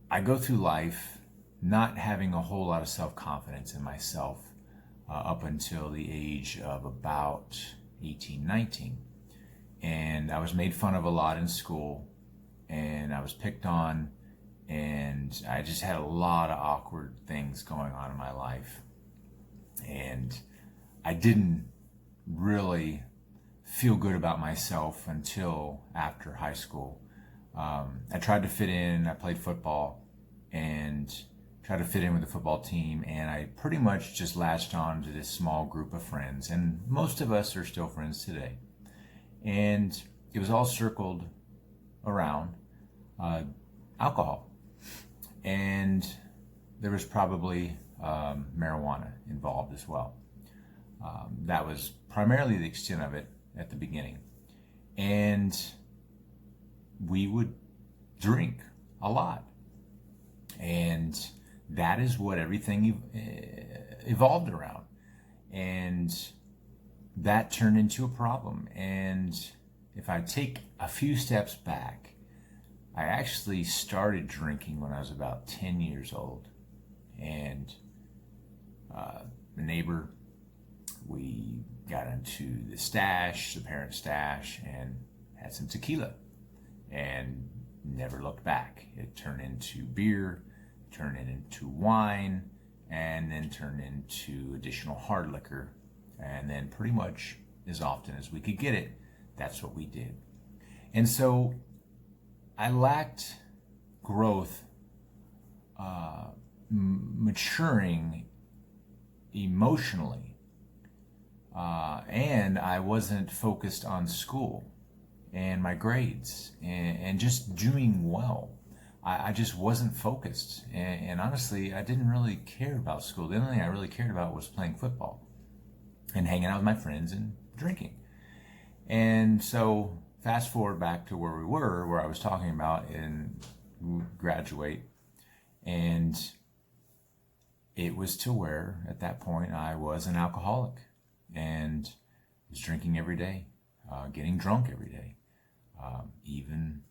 I go through life not having a whole lot of self-confidence in myself up until the age of about 18, 19. And I was made fun of a lot in school, and I was picked on, and I just had a lot of awkward things going on in my life. And I didn't really feel good about myself until after high school. I tried to fit in. I played football and tried to fit in with the football team, and I pretty much just latched on to this small group of friends, and most of us are still friends today. And it was all circled around alcohol, and there was probably marijuana involved as well. That was primarily the extent of it at the beginning. And we would drink a lot. And that is what everything evolved around. And that turned into a problem. And if I take a few steps back, I actually started drinking when I was about 10 years old. And the neighbor, we got into the stash, the parent stash, and had some tequila and never looked back. It turned into beer, turned into wine, and then turned into additional hard liquor. And then pretty much as often as we could get it, that's what we did. And so I lacked growth, maturing emotionally, and I wasn't focused on school and my grades and just doing well. I just wasn't focused, and honestly, I didn't really care about school. The only thing I really cared about was playing football and hanging out with my friends and drinking. And so fast forward back to where we were, where I was talking about in graduate, and it was to where at that point I was an alcoholic and was drinking every day, getting drunk every day, even,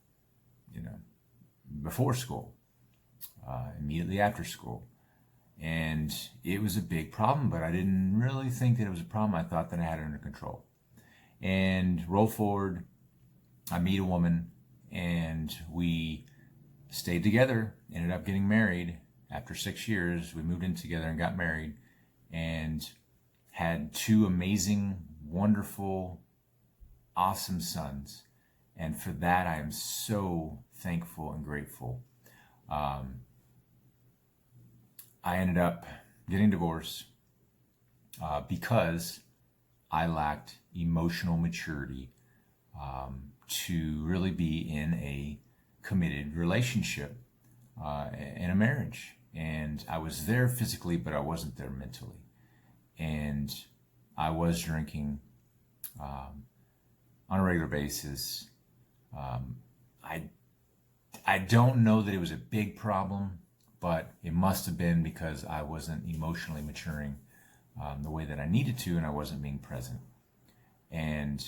before school, immediately after school. And it was a big problem, but I didn't really think that it was a problem. I thought that I had it under control. And roll forward, I meet a woman, and we stayed together, ended up getting married. After 6 years, we moved in together and got married, and had two amazing, wonderful, awesome sons. And for that, I am so thankful and grateful. I ended up getting divorced because I lacked emotional maturity to really be in a committed relationship, in a marriage. And I was there physically, but I wasn't there mentally. And I was drinking on a regular basis. I don't know that it was a big problem, but it must have been because I wasn't emotionally maturing the way that I needed to, and I wasn't being present. And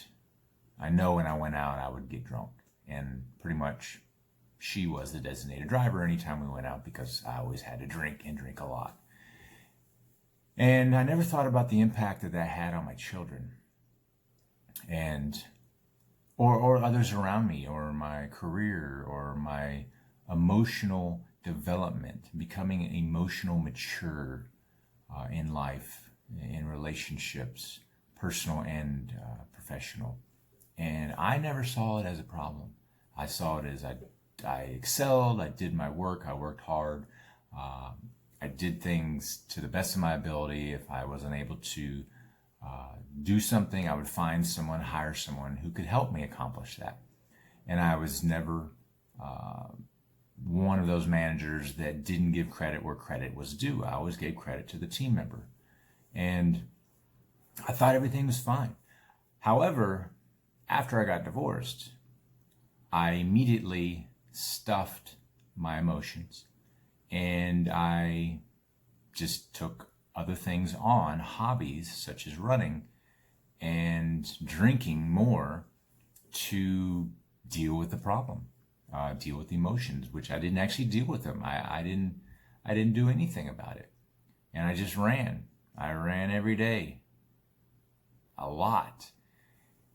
I know when I went out, I would get drunk, and pretty much she was the designated driver anytime we went out because I always had to drink and drink a lot. And I never thought about the impact that that had on my children and or others around me, or my career, or my emotional development, becoming emotional mature in life, in relationships, personal and professional. And I never saw it as a problem. I saw it as I excelled, I did my work, I worked hard, I did things to the best of my ability. If I wasn't able to do something, I would find someone, hire someone who could help me accomplish that. And I was never one of those managers that didn't give credit where credit was due. I always gave credit to the team member. And I thought everything was fine. However, after I got divorced, I immediately stuffed my emotions, and I just took other things on, hobbies such as running and drinking more, to deal with the problem. deal with emotions, which I didn't actually deal with them. I didn't do anything about it. And I just ran. I ran every day. A lot.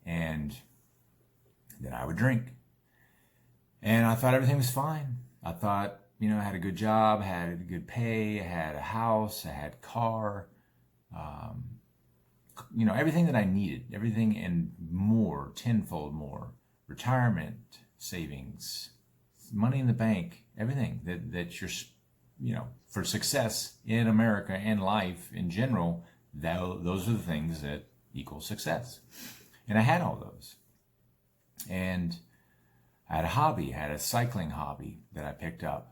And then I would drink. And I thought everything was fine. I thought, I had a good job, had a good pay, I had a house, I had a car, everything that I needed, everything and more, tenfold more, retirement, savings, money in the bank, everything that you're, for success in America and life in general, those are the things that equal success. And I had all those. And I had a hobby, I had a cycling hobby that I picked up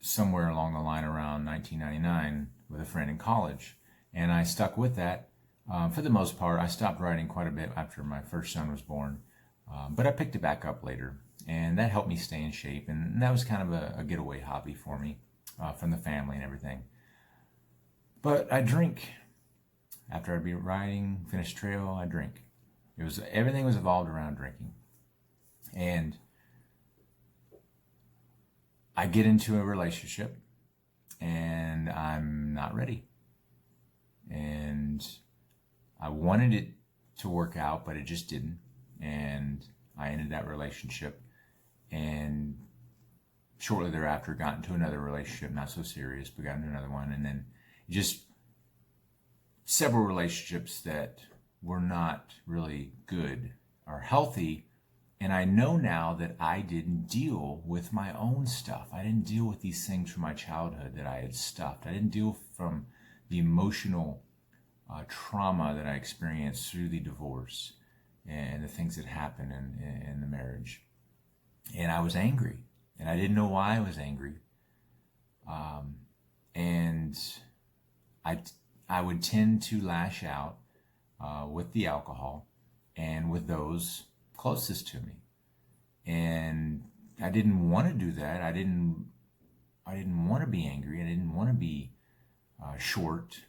somewhere along the line around 1999 with a friend in college. And I stuck with that. For the most part, I stopped riding quite a bit after my first son was born. But I picked it back up later. And that helped me stay in shape. And that was kind of a getaway hobby for me from the family and everything. But I drink. After I'd be riding, finish trail, I drink. Everything was evolved around drinking. And I get into a relationship and I'm not ready. And I wanted it to work out, but it just didn't. And I ended that relationship and shortly thereafter got into another relationship, not so serious, but got into another one. And then just several relationships that were not really good or healthy. And I know now that I didn't deal with my own stuff. I didn't deal with these things from my childhood that I had stuffed. I didn't deal from the emotional trauma that I experienced through the divorce and the things that happened in the marriage. And I was angry. And I didn't know why I was angry. And I would tend to lash out with the alcohol and with those closest to me. And I didn't want to do that. I didn't want to be angry. I didn't want to be short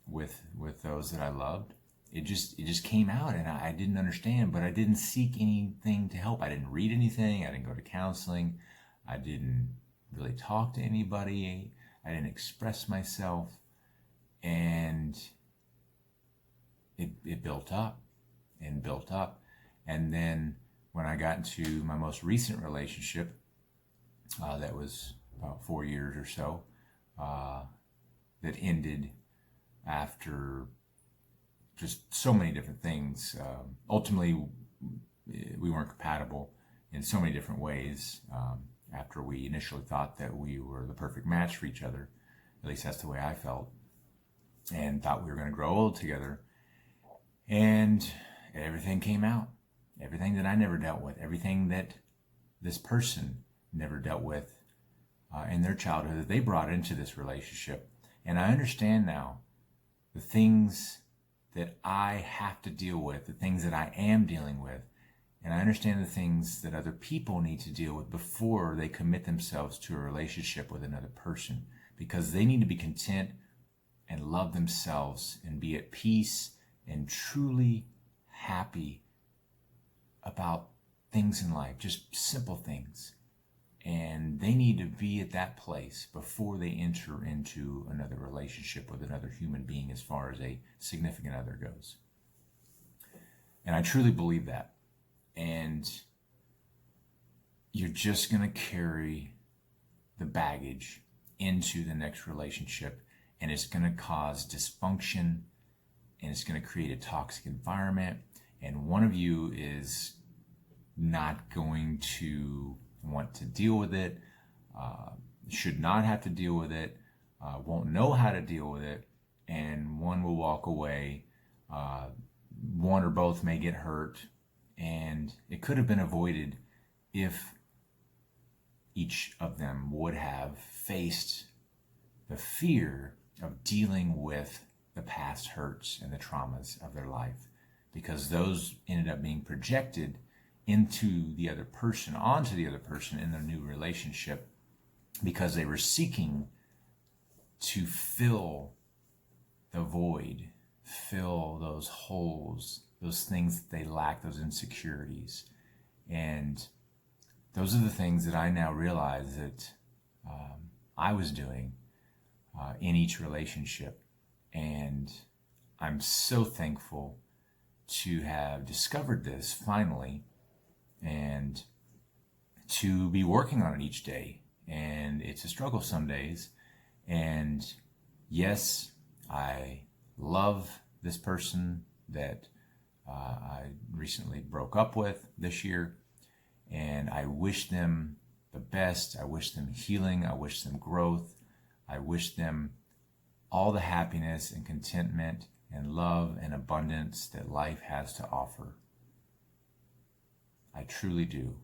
with those that I loved. It just came out, and I didn't understand, but I didn't seek anything to help. I didn't read anything. I didn't go to counseling. I didn't really talk to anybody. I didn't express myself. And it built up and built up. And then when I got into my most recent relationship, that was about 4 years or so, that ended after just so many different things. Ultimately, we weren't compatible in so many different ways. After we initially thought that we were the perfect match for each other, at least that's the way I felt, and thought we were going to grow old together. And everything came out. Everything that I never dealt with, everything that this person never dealt with in their childhood that they brought into this relationship. And I understand now the things that I have to deal with, the things that I am dealing with. And I understand the things that other people need to deal with before they commit themselves to a relationship with another person, because they need to be content and love themselves and be at peace and truly happy about things in life, just simple things. And they need to be at that place before they enter into another relationship with another human being as far as a significant other goes. And I truly believe that. And you're just going to carry the baggage into the next relationship, and it's going to cause dysfunction, and it's going to create a toxic environment, and one of you is not going to want to deal with it, should not have to deal with it, won't know how to deal with it, and one will walk away. One or both may get hurt, and it could have been avoided if each of them would have faced the fear of dealing with the past hurts and the traumas of their life, because those ended up being projected into the other person, onto the other person in their new relationship, because they were seeking to fill the void, fill those holes, those things that they lack, those insecurities. And those are the things that I now realize that I was doing in each relationship. And I'm so thankful to have discovered this finally and to be working on it each day. And it's a struggle some days. And yes, I love this person that I recently broke up with this year. And I wish them the best. I wish them healing. I wish them growth. I wish them all the happiness and contentment and love and abundance that life has to offer. I truly do.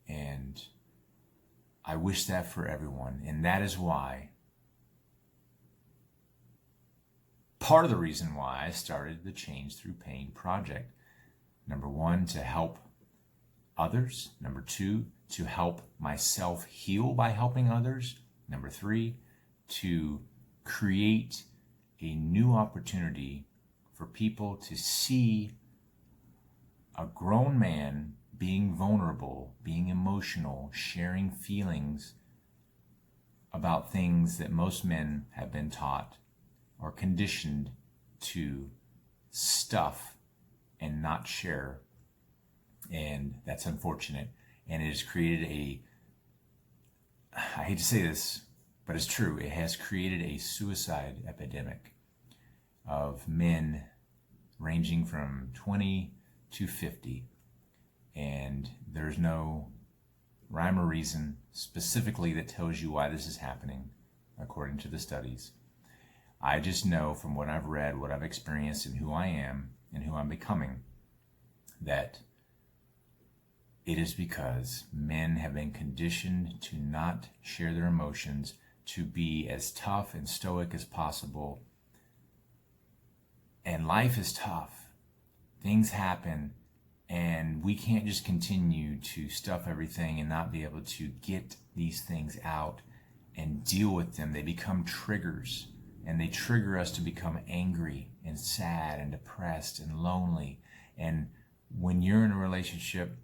And I wish that for everyone. And that is why, part of the reason why I started the Change Through Pain project. Number one, to help others. Number two, to help myself heal by helping others. Number three, to create a new opportunity for people to see a grown man being vulnerable, being emotional, sharing feelings about things that most men have been taught or conditioned to stuff and not share. And that's unfortunate. And it has created I hate to say this, but it's true, it has created a suicide epidemic of men ranging from 20 to 50. And there's no rhyme or reason specifically that tells you why this is happening, according to the studies. I just know from what I've read, what I've experienced, and who I am and who I'm becoming, that it is because men have been conditioned to not share their emotions, to be as tough and stoic as possible. And life is tough. Things happen, and we can't just continue to stuff everything and not be able to get these things out and deal with them. They become triggers, and they trigger us to become angry and sad and depressed and lonely. And when you're in a relationship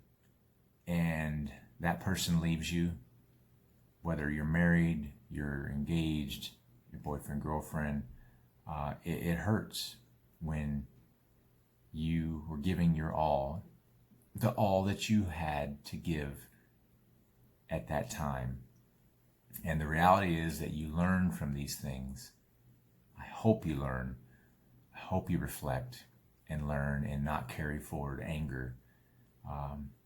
and that person leaves you, whether you're married, you're engaged, your boyfriend, girlfriend, it hurts when you were giving your all, the all that you had to give at that time. And the reality is that you learn from these things. I hope you learn. I hope you reflect and learn and not carry forward anger.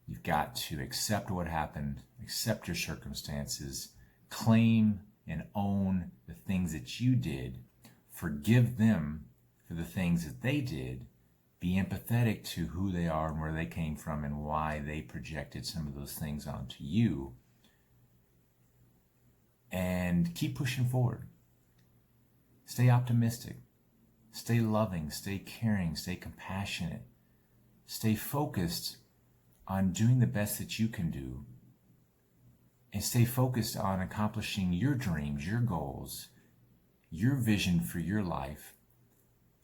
You've got to accept what happened, accept your circumstances, claim and own the things that you did, forgive them for the things that they did, be empathetic to who they are and where they came from and why they projected some of those things onto you, and keep pushing forward. Stay optimistic, stay loving, stay caring, stay compassionate, stay focused on doing the best that you can do, and stay focused on accomplishing your dreams, your goals, your vision for your life.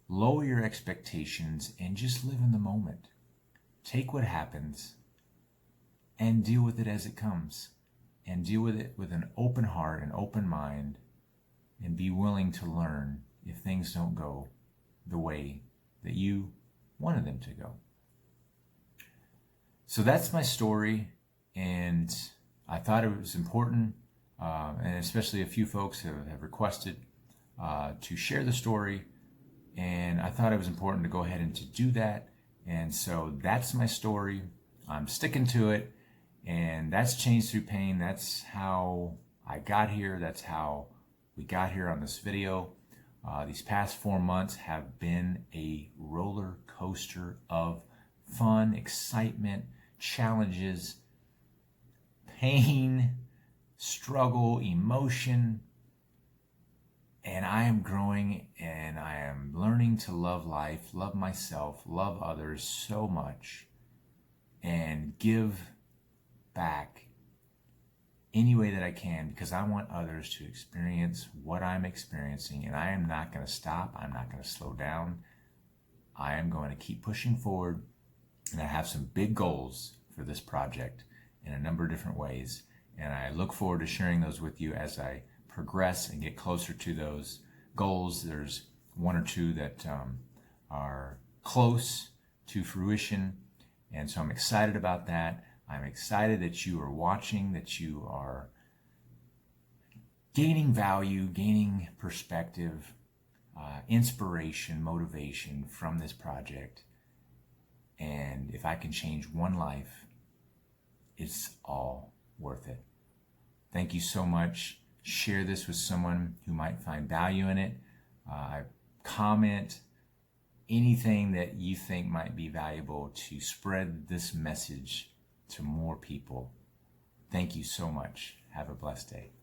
Lower your expectations and just live in the moment. Take what happens and deal with it as it comes, and deal with it with an open heart and open mind, and be willing to learn if things don't go the way that you wanted them to go. So that's my story, and I thought it was important, and especially a few folks have requested to share the story, and I thought it was important to go ahead and to do that. And so that's my story. I'm sticking to it, and that's Change Through Pain. That's how I got here. That's how we got here on this video. These past 4 months have been a roller coaster of fun, excitement, challenges, pain, struggle, emotion, and I am growing, and I am learning to love life, love myself, love others so much, and give back any way that I can, because I want others to experience what I'm experiencing, and I am not going to stop. I'm not going to slow down. I am going to keep pushing forward, and I have some big goals for this project, in a number of different ways. And I look forward to sharing those with you as I progress and get closer to those goals. There's one or two that are close to fruition. And so I'm excited about that. I'm excited that you are watching, that you are gaining value, gaining perspective, inspiration, motivation from this project. And if I can change one life, it's all worth it. Thank you so much. Share this with someone who might find value in it. Comment anything that you think might be valuable to spread this message to more people. Thank you so much. Have a blessed day.